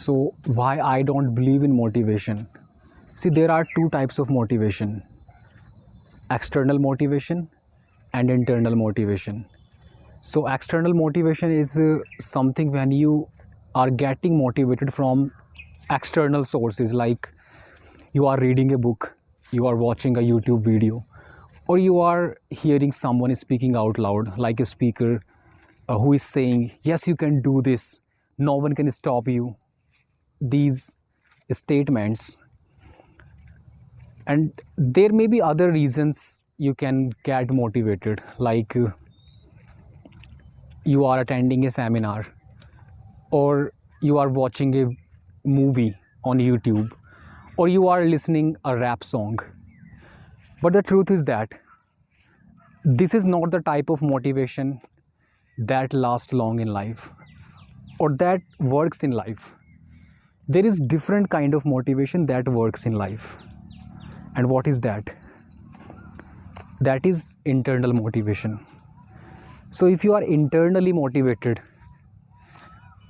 So why I don't believe in motivation? See, there are two types of motivation: external motivation and internal motivation. So external motivation is something when you are getting motivated from external sources, like you are reading a book, you are watching a YouTube video, or you are hearing someone speaking out loud, like a speaker who is saying, yes, you can do this, no one can stop you. These statements, and there may be other reasons you can get motivated, like you are attending a seminar, or you are watching a movie on YouTube, or you are listening a rap song. But the truth is that this is not the type of motivation that lasts long in life or that works in life. There is different kind of motivation that works in life. And what is that? That is internal motivation. So if you are internally motivated,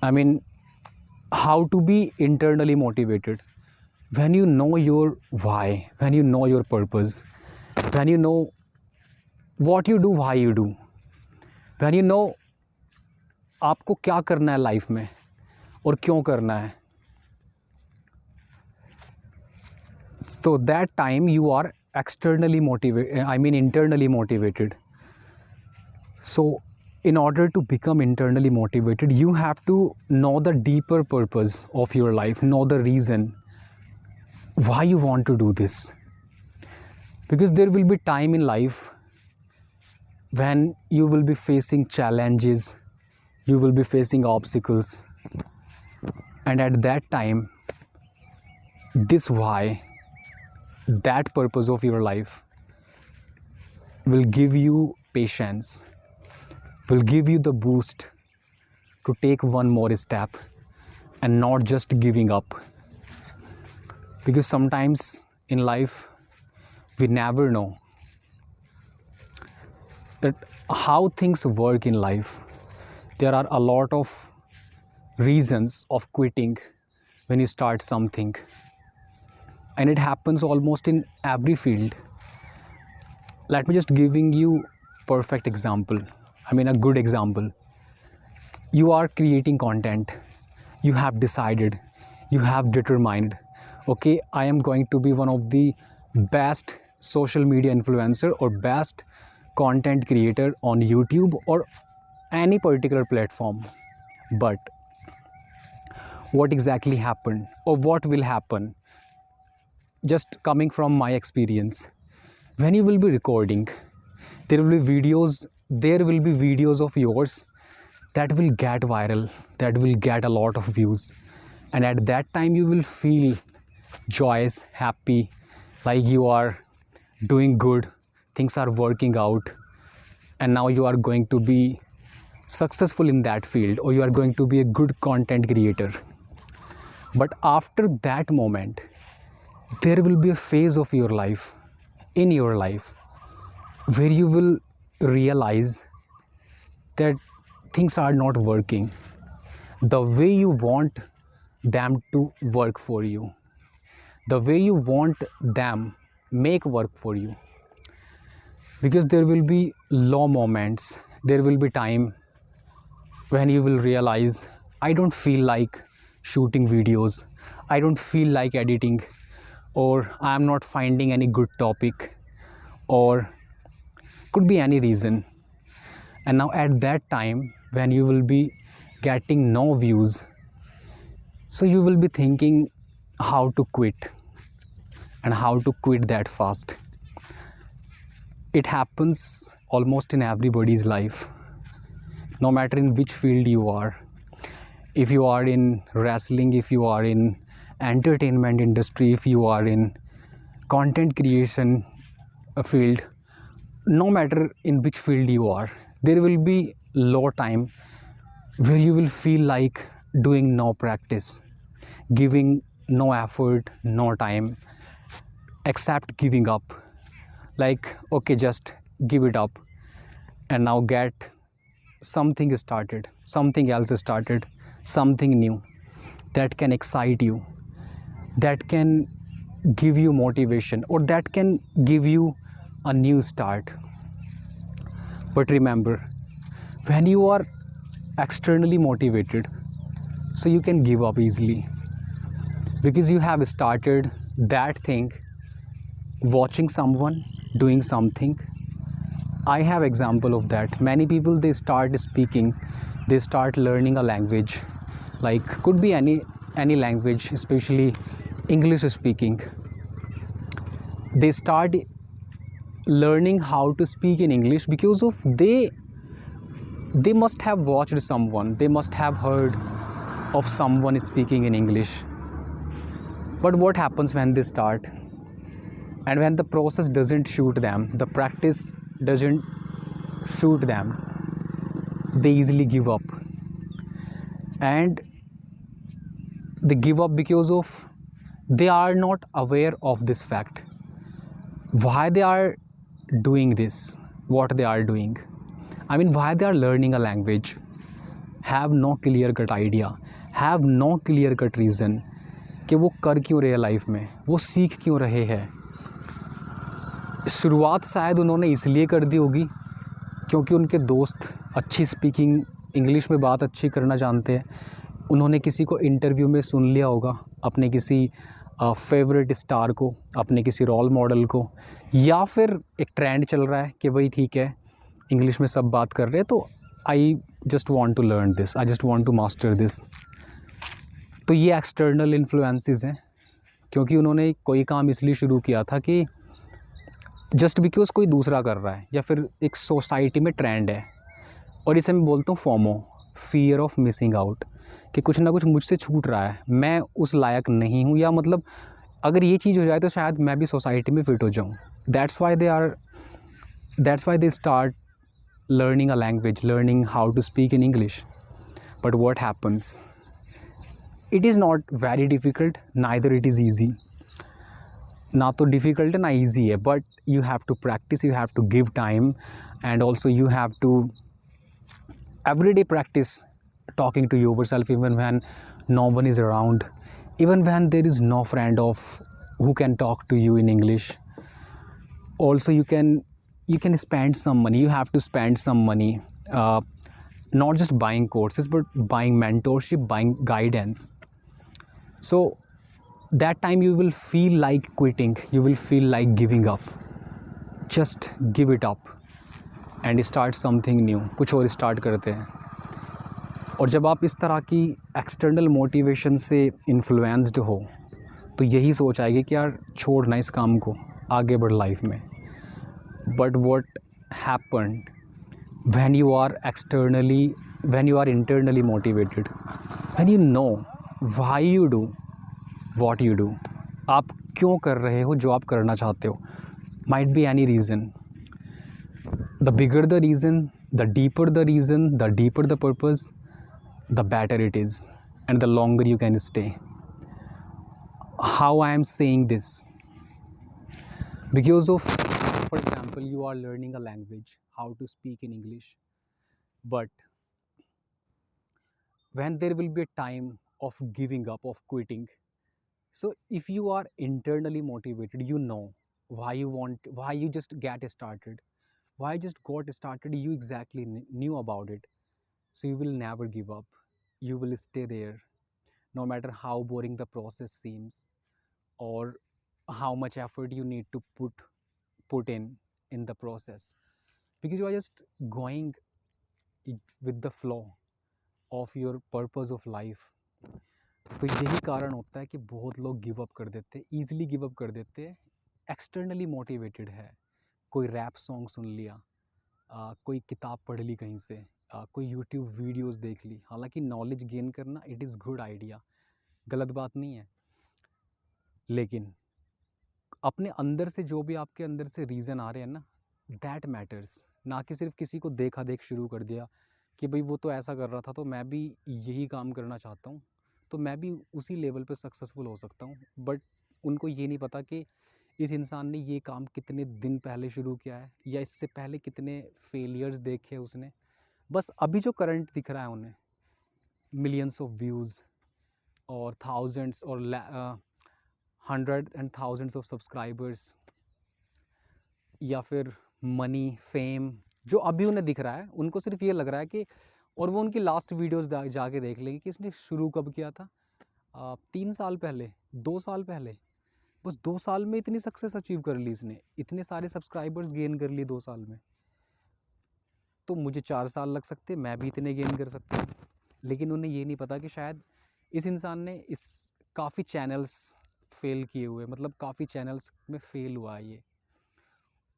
I mean, how to be internally motivated? When you know your why, when you know your purpose, when you know what you do, why you do, when you know आपको क्या करना है life में और क्यों करना है, so that time you are externally motivated, I mean internally motivated. So in order to become internally motivated, you have to know the deeper purpose of your life, know the reason why you want to do this. Because there will be time in life when you will be facing challenges, you will be facing obstacles, and at that time, this why, that purpose of your life will give you patience, will give you the boost to take one more step and not just giving up. Because sometimes in life we never know that how things work in life. There are a lot of reasons of quitting when you start something, and it happens almost in every field. Let me just giving you perfect example, I mean a good example. You are creating content, you have decided, you have determined, okay, I am going to be one of the best social media influencer or best content creator on YouTube or any particular platform. But what exactly happened, or what will happen, just coming from my experience, when you will be recording, there will be videos of yours that will get viral, that will get a lot of views, and at that time you will feel joyous, happy, like you are doing good, things are working out, and now you are going to be successful in that field, or you are going to be a good content creator. But after that moment, there will be a phase of your life, in your life, where you will realize that things are not working the way you want them to work for you, the way you want them make work for you. Because there will be low moments, there will be time when you will realize, I don't feel like shooting videos, I don't feel like editing, or I am not finding any good topic, or could be any reason. And now at that time when you will be getting no views, so you will be thinking how to quit, and how to quit that fast. It happens almost in everybody's life, no matter in which field you are. If you are in wrestling, if you are in entertainment industry, if you are in content creation field, no matter in which field you are, there will be low time where you will feel like doing no practice, giving no effort, no time, except giving up. Like, okay, just give it up and now get something started, something else started, something new. that can excite you, that can give you motivation, or that can give you a new start. But remember, when you are externally motivated, so you can give up easily, because you have started that thing watching someone doing something. I have example of that. Many people, they start speaking, they start learning a language, like could be any language, especially English speaking. They start learning how to speak in English because of they must have watched someone, they must have heard of someone speaking in English. But what happens when they start, and when the process doesn't suit them, the practice doesn't suit them, they easily give up. And they give up because of they are not aware of this fact, why they are doing this, what they are doing. I mean, why they are learning a language. Have no clear cut idea, have no clear cut reason कि वो कर क्यों रहे हैं life में, वो सीख क्यों रहे हैं. शुरुआत शायद उन्होंने इसलिए कर दी होगी क्योंकि उनके दोस्त अच्छी स्पीकिंग इंग्लिश में बात अच्छी करना जानते हैं. उन्होंने किसी को इंटरव्यू में सुन लिया होगा, अपने किसी फेवरेट स्टार को, अपने किसी रोल मॉडल को, या फिर एक ट्रेंड चल रहा है कि भाई ठीक है इंग्लिश में सब बात कर रहे हैं तो I just want to learn this, I just want to master this. तो ये एक्सटर्नल इन्फ्लुएंसेस हैं, क्योंकि उन्होंने कोई काम इसलिए शुरू किया था कि जस्ट बिकॉज कोई दूसरा कर रहा है, या फिर एक सोसाइटी में ट्रेंड है. और इसे मैं बोलता हूँ FOMO, fear of missing out, कि कुछ ना कुछ मुझसे छूट रहा है, मैं उस लायक नहीं हूँ, या मतलब अगर ये चीज़ हो जाए तो शायद मैं भी सोसाइटी में फिट हो जाऊँ. That's why they start learning a language, learning how to speak in English. But what happens? It is not very difficult, neither it is easy. ना तो difficult है ना easy है, but you have to practice, you have to give time, and also you have to everyday practice talking to yourself even when no one is around, even when there is no friend of who can talk to you in English. Also you can spend some money, you have to spend some money, not just buying courses but buying mentorship, buying guidance. So that time you will feel like quitting, you will feel like giving up. Just give it up and start something new. कुछ और start करते हैं. और जब आप इस तरह की एक्सटर्नल मोटिवेशन से इन्फ्लुएंस्ड हो तो यही सोच आएगी कि यार छोड़ना इस काम को, आगे बढ़ लाइफ में. But what happened when you are internally motivated, when you know why you do what you do, आप क्यों कर रहे हो जो आप करना चाहते हो. Might be any reason. The bigger the reason, the deeper the reason, the deeper the purpose, the better it is, and the longer you can stay. How I am saying this? Because of, for example, you are learning a language, how to speak in English, but when there will be a time of giving up, of quitting, so if you are internally motivated, you know why you just get started, why you just got started, you exactly knew about it. So you will never give up, you will stay there, no matter how boring the process seems, or how much effort you need to put in the process, because you are just going with the flow of your purpose of life. तो यही कारण होता है कि बहुत लोग give up कर देते, ईजिली गिव अप कर देते. एक्सटर्नली मोटिवेटेड है, कोई रैप सॉन्ग सुन लिया, कोई किताब पढ़ ली कहीं से, कोई यूट्यूब वीडियोस देख ली. हालांकि नॉलेज गेन करना इट इज़ गुड आइडिया, गलत बात नहीं है, लेकिन अपने अंदर से जो भी आपके अंदर से रीज़न आ रहे हैं ना, दैट मैटर्स. ना कि सिर्फ किसी को देखा देख शुरू कर दिया कि भाई वो तो ऐसा कर रहा था तो मैं भी यही काम करना चाहता हूँ, तो मैं भी उसी लेवल पे सक्सेसफुल हो सकता हूँ. बट उनको ये नहीं पता कि इस इंसान ने ये काम कितने दिन पहले शुरू किया है, या इससे पहले कितने फेलियर्स देखे उसने. बस अभी जो करंट दिख रहा है उन्हें, मिलियंस ऑफ व्यूज़, और थाउजेंड्स और hundred and thousands of subscribers, या फिर मनी, फेम, जो अभी उन्हें दिख रहा है, उनको सिर्फ ये लग रहा है कि, और वो उनकी लास्ट वीडियोस जाके देख लेंगे कि इसने शुरू कब किया था, 3 साल पहले, 2 साल पहले। बस 2 साल में इतनी सक्सेस अचीव कर ली इसने, इतने सारे सब्सक्राइबर्स गेन कर लिए 2 साल में। तो मुझे 4 साल लग सकते, मैं भी इतने गेन कर सकता हूँ। लेकिन उन्हें ये नहीं पता कि शायद इस इंसान ने इस काफ़ी चैनल्स फेल किए हुए, मतलब काफ़ी चैनल्स में फेल हुआ है ये,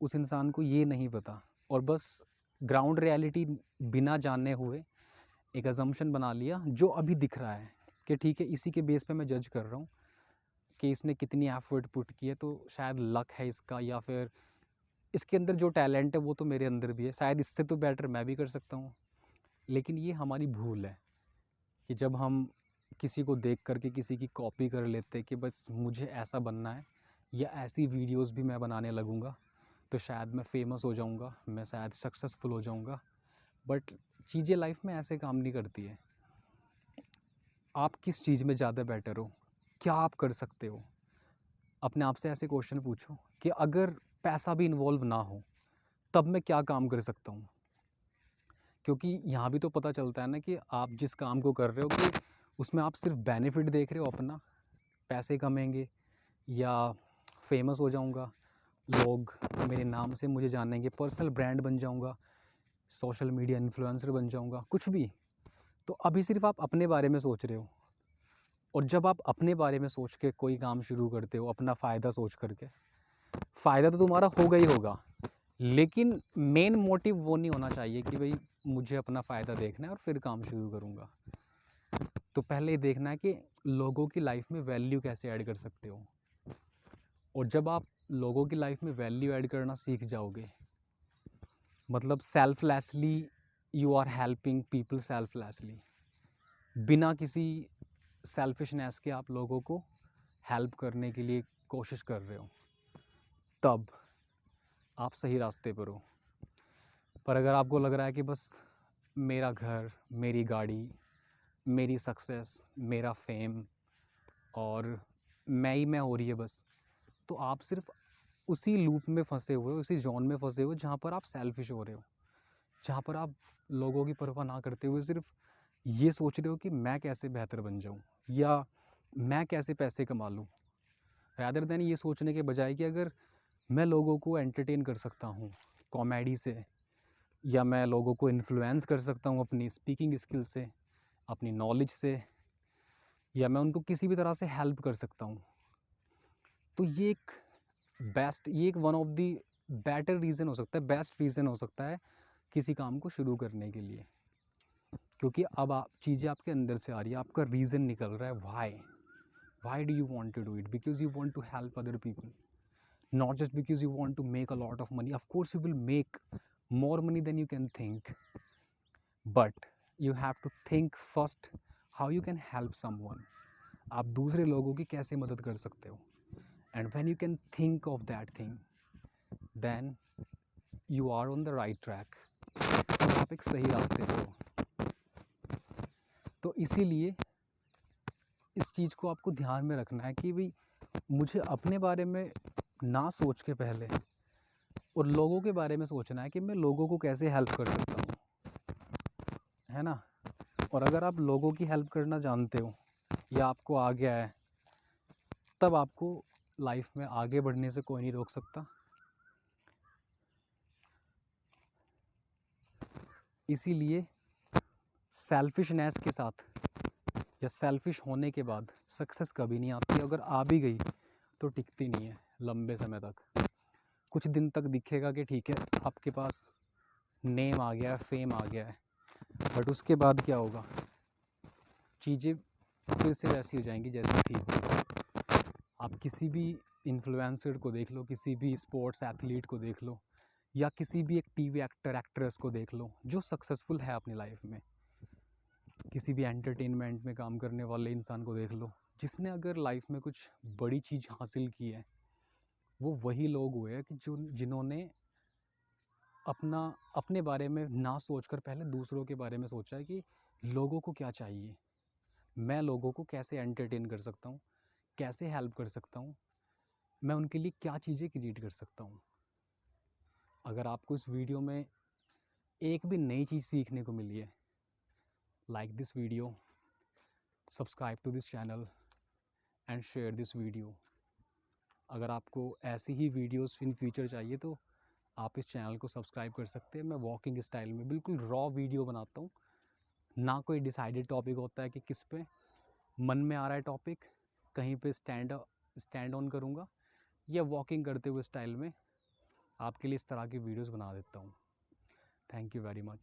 उस इंसान को ये नहीं पता। और बस ग्राउंड रियलिटी बिना जाने हुए एक अजम्पशन बना लिया जो अभी दिख रहा है कि ठीक है, इसी के बेस पे मैं जज कर रहा हूँ कि इसने कितनी एफर्ट पुट की है, तो शायद लक है इसका, या फिर इसके अंदर जो टैलेंट है वो तो मेरे अंदर भी है, शायद इससे तो बेटर मैं भी कर सकता हूँ। लेकिन ये हमारी भूल है कि जब हम किसी को देख करके किसी की कॉपी कर लेते हैं कि बस मुझे ऐसा बनना है, या ऐसी वीडियोस भी मैं बनाने लगूँगा तो शायद मैं फेमस हो जाऊँगा, मैं शायद सक्सेसफुल हो जाऊँगा। बट चीज़ें लाइफ में ऐसे काम नहीं करती है। आप किस चीज़ में ज़्यादा बेटर हो, क्या आप कर सकते हो, अपने आप से ऐसे क्वेश्चन पूछो कि अगर पैसा भी इन्वॉल्व ना हो तब मैं क्या काम कर सकता हूँ। क्योंकि यहाँ भी तो पता चलता है ना कि आप जिस काम को कर रहे हो कि उसमें आप सिर्फ बेनिफिट देख रहे हो अपना, पैसे कमाएंगे या फेमस हो जाऊँगा, लोग मेरे नाम से मुझे जानेंगे, पर्सनल ब्रांड बन जाऊँगा, सोशल मीडिया इन्फ्लुएंसर बन जाऊँगा, कुछ भी। तो अभी सिर्फ आप अपने बारे में सोच रहे हो, और जब आप अपने बारे में सोच के कोई काम शुरू करते हो अपना फ़ायदा सोच करके, फ़ायदा तो तुम्हारा होगा ही होगा, लेकिन मेन मोटिव वो नहीं होना चाहिए कि भाई मुझे अपना फ़ायदा देखना है और फिर काम शुरू करूँगा। तो पहले ये देखना है कि लोगों की लाइफ में वैल्यू कैसे ऐड कर सकते हो। और जब आप लोगों की लाइफ में वैल्यू ऐड करना सीख जाओगे, मतलब selflessly you are helping people, selflessly, बिना किसी सेल्फिशनेस के आप लोगों को हेल्प करने के लिए कोशिश कर रहे हो, तब आप सही रास्ते पर हो। पर अगर आपको लग रहा है कि बस मेरा घर, मेरी गाड़ी, मेरी सक्सेस, मेरा फेम और मैं ही मैं हो रही है बस, तो आप सिर्फ उसी लूप में फंसे हुए हो, उसी जोन में फंसे हुए हो जहाँ पर आप सेल्फिश हो रहे हो, जहाँ पर आप लोगों की परवाह ना करते हुए सिर्फ ये सोच रहे हो कि मैं कैसे बेहतर बन जाऊँ या मैं कैसे पैसे कमा लूँ, रैदर देन ये सोचने के बजाय कि अगर मैं लोगों को एंटरटेन कर सकता हूँ कॉमेडी से, या मैं लोगों को इन्फ्लुएंस कर सकता हूँ अपनी स्पीकिंग स्किल से, अपनी नॉलेज से, या मैं उनको किसी भी तरह से हेल्प कर सकता हूँ, तो ये एक one of the better reason हो सकता है, बेस्ट रीज़न हो सकता है किसी काम को शुरू करने के लिए। क्योंकि अब आप चीज़ें आपके अंदर से आ रही है, आपका रीज़न निकल रहा है, why do you want to do it, because you want to help other people, not just because you want to make a lot of money. Of course you will make more money than you can think, but you have to think first how you can help someone. आप दूसरे लोगों की कैसे मदद कर सकते हो, and when you can think of that thing, then you are on the right track. आप एक सही रास्ते पे हो। तो इसीलिए इस चीज़ को आपको ध्यान में रखना है कि भाई मुझे अपने बारे में ना सोच के पहले और लोगों के बारे में सोचना है कि मैं लोगों को कैसे हेल्प कर सकता हूँ, है ना। और अगर आप लोगों की हेल्प करना जानते हो या आपको आ गया है, तब आपको लाइफ में आगे बढ़ने से कोई नहीं रोक सकता। इसीलिए सेल्फिशनेस के साथ या सेल्फिश होने के बाद सक्सेस कभी नहीं आती, अगर आ भी गई तो टिकती नहीं है लंबे समय तक। कुछ दिन तक दिखेगा कि ठीक है आपके पास नेम आ गया है, फेम आ गया है, बट उसके बाद क्या होगा, चीज़ें फिर से वैसी हो जाएंगी जैसी थी। आप किसी भी इन्फ्लुएंसर को देख लो, किसी भी स्पोर्ट्स एथलीट को देख लो, या किसी भी एक टीवी एक्टर एक्ट्रेस को देख लो जो सक्सेसफुल है अपनी लाइफ में, किसी भी एंटरटेनमेंट में काम करने वाले इंसान को देख लो, जिसने अगर लाइफ में कुछ बड़ी चीज़ हासिल की है, वो वही लोग हुए हैं कि जिन्होंने अपने बारे में ना सोचकर पहले दूसरों के बारे में सोचा है कि लोगों को क्या चाहिए, मैं लोगों को कैसे एंटरटेन कर सकता हूँ, कैसे हेल्प कर सकता हूँ, मैं उनके लिए क्या चीज़ें क्रिएट कर सकता हूँ। अगर आपको इस वीडियो में एक भी नई चीज़ सीखने को मिली है, like this video, subscribe to this channel and share this video. अगर आपको ऐसी ही वीडियोस इन फ्यूचर चाहिए तो आप इस चैनल को सब्सक्राइब कर सकते हैं। मैं वॉकिंग स्टाइल में बिल्कुल रॉ वीडियो बनाता हूँ, ना कोई डिसाइडेड टॉपिक होता है कि किस पे मन में आ रहा है टॉपिक, कहीं पे स्टैंड ऑन करूँगा, या वॉकिंग करते हुए स्टाइल में आपके लिए इस तरह की वीडियोस बना देता हूँ। Thank you very much.